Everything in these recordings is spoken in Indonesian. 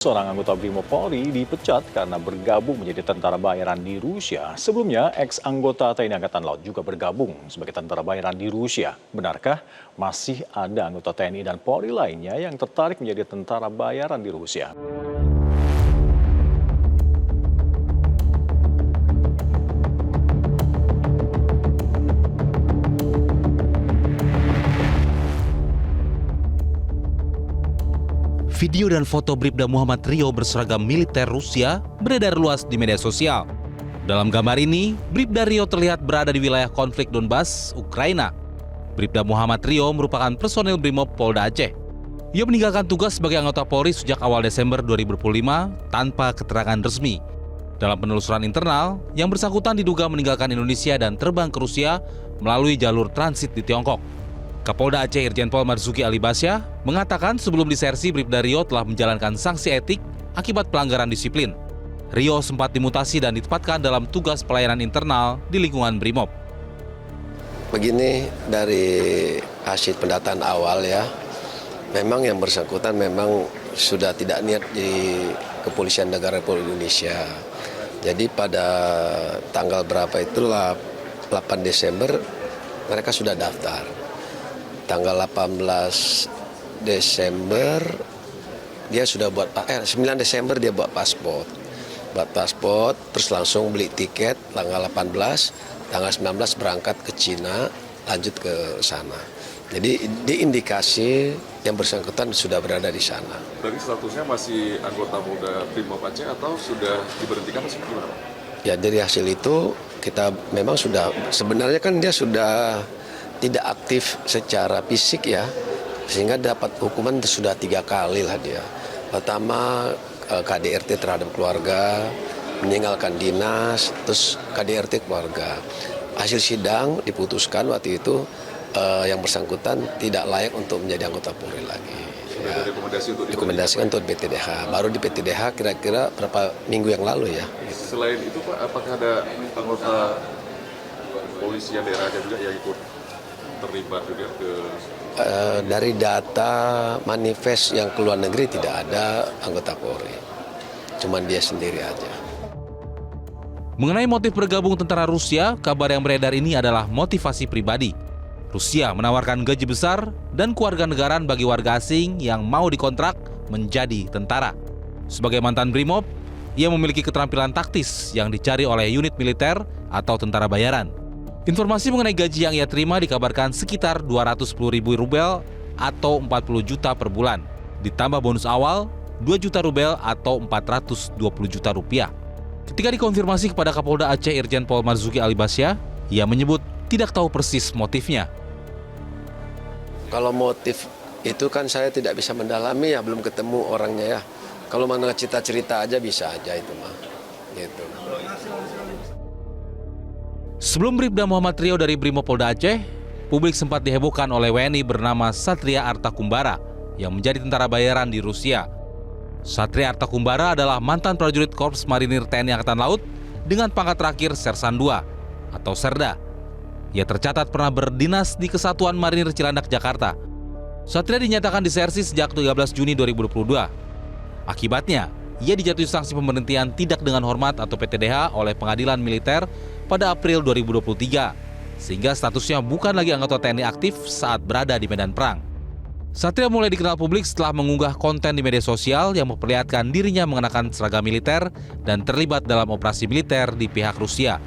Seorang anggota Brimob Polri dipecat karena bergabung menjadi tentara bayaran di Rusia. Sebelumnya, ex-anggota TNI Angkatan Laut juga bergabung sebagai tentara bayaran di Rusia. Benarkah masih ada anggota TNI dan Polri lainnya yang tertarik menjadi tentara bayaran di Rusia? Video dan foto Bribda Muhammad Rio berseragam militer Rusia beredar luas di media sosial. Dalam gambar ini, Bribda Rio terlihat berada di wilayah konflik Donbas, Ukraina. Bribda Muhammad Rio merupakan personil Brimob Polda Aceh. Ia meninggalkan tugas sebagai anggota Polri sejak awal Desember 2025 tanpa keterangan resmi. Dalam penelusuran internal, yang bersangkutan diduga meninggalkan Indonesia dan terbang ke Rusia melalui jalur transit di Tiongkok. Kapolda Aceh Irjen Pol Marzuki Alibasya mengatakan sebelum disersi Bribda Rio telah menjalankan sanksi etik akibat pelanggaran disiplin. Rio sempat dimutasi dan ditempatkan dalam tugas pelayanan internal di lingkungan Brimob. Begini, dari hasil pendataan awal ya, memang yang bersangkutan memang sudah tidak niat di Kepolisian Negara Republik Indonesia. Jadi pada tanggal berapa itulah 8 Desember mereka sudah daftar. Tanggal 18 Desember dia sudah 9 Desember dia buat paspor. Terus langsung beli tiket tanggal 18, tanggal 19 berangkat ke Cina, lanjut ke sana. Jadi diindikasi yang bersangkutan sudah berada di sana. Berarti statusnya masih anggota Polda Brimob Aceh atau sudah diberhentikan atau gimana? Ya, dari hasil itu kita memang sudah, sebenarnya kan dia sudah tidak aktif secara fisik ya, sehingga dapat hukuman sudah 3 kali lah dia. Pertama KDRT terhadap keluarga, meninggalkan dinas, terus KDRT keluarga. Hasil sidang diputuskan waktu itu yang bersangkutan tidak layak untuk menjadi anggota Polri lagi. Ya, rekomendasikan untuk PTDH. Baru di PTDH kira-kira berapa minggu yang lalu ya. Selain itu Pak, apakah ada anggota polisi yang daerah juga yang ikut terlibat juga ke dari data manifest yang keluar negeri tidak ada anggota Polri, cuman dia sendiri aja. Mengenai motif bergabung tentara Rusia, kabar yang beredar ini adalah motivasi pribadi. Rusia menawarkan gaji besar dan kewarganegaraan bagi warga asing yang mau dikontrak menjadi tentara. Sebagai mantan Brimob, ia memiliki keterampilan taktis yang dicari oleh unit militer atau tentara bayaran. Informasi mengenai gaji yang ia terima dikabarkan sekitar 210.000 rubel atau 40 juta per bulan. Ditambah bonus awal 2 juta rubel atau 420 juta rupiah. Ketika dikonfirmasi kepada Kapolda Aceh Irjen Pol Marzuki Alibasya, ia menyebut tidak tahu persis motifnya. Kalau motif itu kan saya tidak bisa mendalami ya, belum ketemu orangnya ya. Kalau mana cerita aja bisa aja itu mah. Gitu. Sebelum Bribda Muhammad Rio dari Brimob Polda Aceh, publik sempat dihebohkan oleh WNI bernama Satria Arta Kumbara yang menjadi tentara bayaran di Rusia. Satria Arta Kumbara adalah mantan prajurit Korps Marinir TNI Angkatan Laut dengan pangkat terakhir Sersan II atau Serda. Ia tercatat pernah berdinas di Kesatuan Marinir Cilandak, Jakarta. Satria dinyatakan disersi sejak 13 Juni 2022. Akibatnya, ia dijatuhi sanksi pemberhentian tidak dengan hormat atau PTDH oleh Pengadilan Militer pada April 2023, sehingga statusnya bukan lagi anggota TNI aktif saat berada di medan perang. Satria mulai dikenal publik setelah mengunggah konten di media sosial yang memperlihatkan dirinya mengenakan seragam militer dan terlibat dalam operasi militer di pihak Rusia.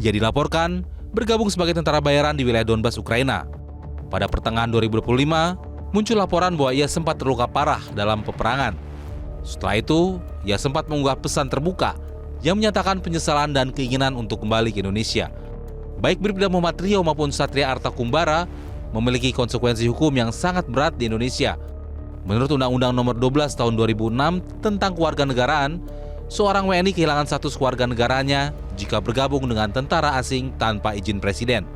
Ia dilaporkan bergabung sebagai tentara bayaran di wilayah Donbas, Ukraina. Pada pertengahan 2025, muncul laporan bahwa ia sempat terluka parah dalam peperangan. Setelah itu, ia sempat mengunggah pesan terbuka yang menyatakan penyesalan dan keinginan untuk kembali ke Indonesia. Baik Bribda Muhammad Rio maupun Satria Arta Kumbara memiliki konsekuensi hukum yang sangat berat di Indonesia. Menurut Undang-Undang Nomor 12 Tahun 2006 tentang kewarganegaraan, seorang WNI kehilangan status kewarganegaraannya jika bergabung dengan tentara asing tanpa izin presiden.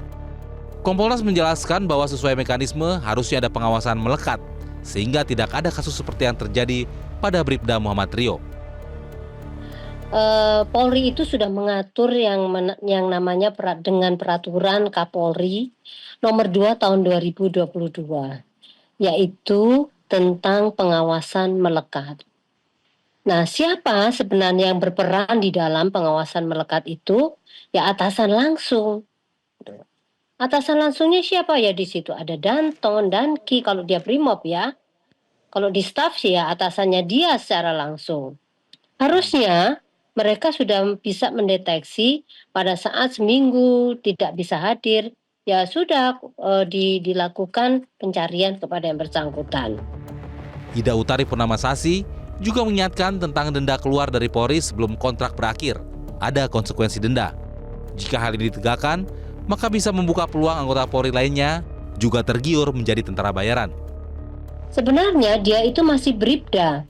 Kompolnas menjelaskan bahwa sesuai mekanisme harusnya ada pengawasan melekat, sehingga tidak ada kasus seperti yang terjadi pada Bribda Muhammad Rio. Polri itu sudah mengatur yang namanya dengan peraturan Kapolri nomor 2 tahun 2022, yaitu tentang pengawasan melekat. Nah, siapa sebenarnya yang berperan di dalam pengawasan melekat itu? Ya atasan langsung. Atasan langsungnya siapa ya di situ? Ada Danton, Danki kalau dia Brimob ya. Kalau di staf sih ya atasannya dia secara langsung. Harusnya mereka sudah bisa mendeteksi pada saat seminggu tidak bisa hadir, ya sudah dilakukan pencarian kepada yang bersangkutan. Ida Utari Purnamasari juga mengingatkan tentang denda keluar dari Polri sebelum kontrak berakhir. Ada konsekuensi denda. Jika hal ini ditegakkan, maka bisa membuka peluang anggota Polri lainnya juga tergiur menjadi tentara bayaran. Sebenarnya dia itu masih bribda,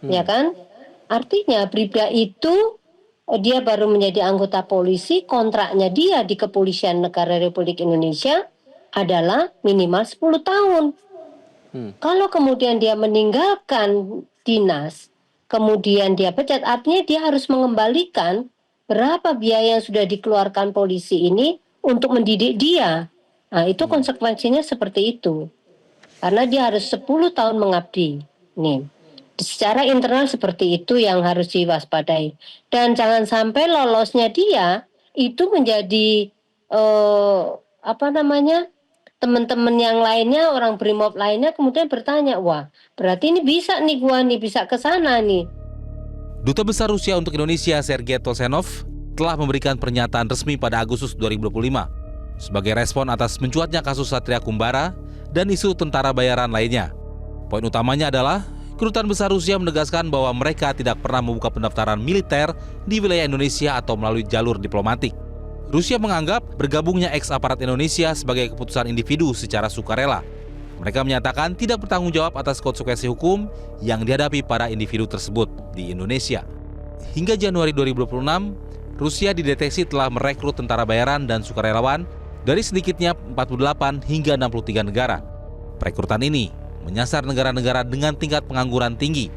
ya kan? Artinya bribda itu dia baru menjadi anggota polisi, kontraknya dia di Kepolisian Negara Republik Indonesia adalah minimal 10 tahun. Kalau kemudian dia meninggalkan dinas, kemudian dia pecat, artinya dia harus mengembalikan berapa biaya yang sudah dikeluarkan polisi ini untuk mendidik dia. Nah, itu konsekuensinya seperti itu. Karena dia harus 10 tahun mengabdi. Nih. Secara internal seperti itu yang harus diwaspadai. Dan jangan sampai lolosnya dia itu menjadi teman-teman yang lainnya, orang Brimob lainnya kemudian bertanya, wah berarti ini bisa nih gua nih, bisa ke sana nih. Duta Besar Rusia untuk Indonesia Sergei Tosenov telah memberikan pernyataan resmi pada Agustus 2025 sebagai respon atas mencuatnya kasus Satria Kumbara dan isu tentara bayaran lainnya. Poin utamanya adalah Kedutaan Besar Rusia menegaskan bahwa mereka tidak pernah membuka pendaftaran militer di wilayah Indonesia atau melalui jalur diplomatik. Rusia menganggap bergabungnya eks-aparat Indonesia sebagai keputusan individu secara sukarela. Mereka menyatakan tidak bertanggung jawab atas konsekuensi hukum yang dihadapi para individu tersebut di Indonesia. Hingga Januari 2026, Rusia dideteksi telah merekrut tentara bayaran dan sukarelawan dari sedikitnya 48 hingga 63 negara. Perekrutan ini menyasar negara-negara dengan tingkat pengangguran tinggi,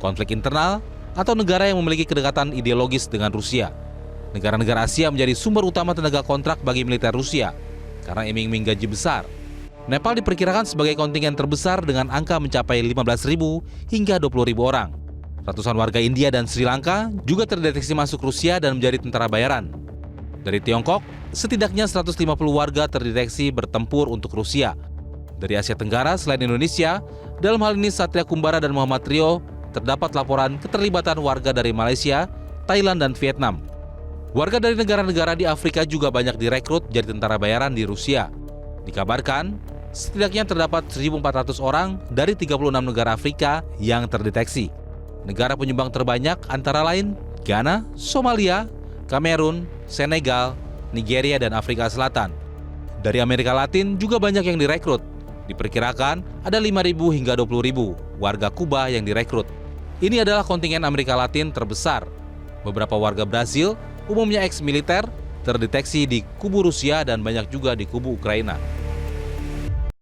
konflik internal, atau negara yang memiliki kedekatan ideologis dengan Rusia. Negara-negara Asia menjadi sumber utama tenaga kontrak bagi militer Rusia karena iming-iming gaji besar. Nepal diperkirakan sebagai kontingen terbesar dengan angka mencapai 15.000 hingga 20.000 orang. Ratusan warga India dan Sri Lanka juga terdeteksi masuk Rusia dan menjadi tentara bayaran. Dari Tiongkok, setidaknya 150 warga terdeteksi bertempur untuk Rusia. Dari Asia Tenggara selain Indonesia, dalam hal ini Satria Kumbara dan Muhammad Trio, terdapat laporan keterlibatan warga dari Malaysia, Thailand, dan Vietnam. Warga dari negara-negara di Afrika juga banyak direkrut jadi tentara bayaran di Rusia. Dikabarkan, setidaknya terdapat 1.400 orang dari 36 negara Afrika yang terdeteksi. Negara penyumbang terbanyak antara lain Ghana, Somalia, Kamerun, Senegal, Nigeria, dan Afrika Selatan. Dari Amerika Latin juga banyak yang direkrut. Diperkirakan ada 5.000 hingga 20.000 warga Kuba yang direkrut. Ini adalah kontingen Amerika Latin terbesar. Beberapa warga Brasil, umumnya ex-militer, terdeteksi di kubu Rusia dan banyak juga di kubu Ukraina.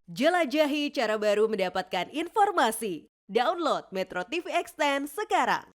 Jelajahi cara baru mendapatkan informasi. Download Metro TV Extend sekarang.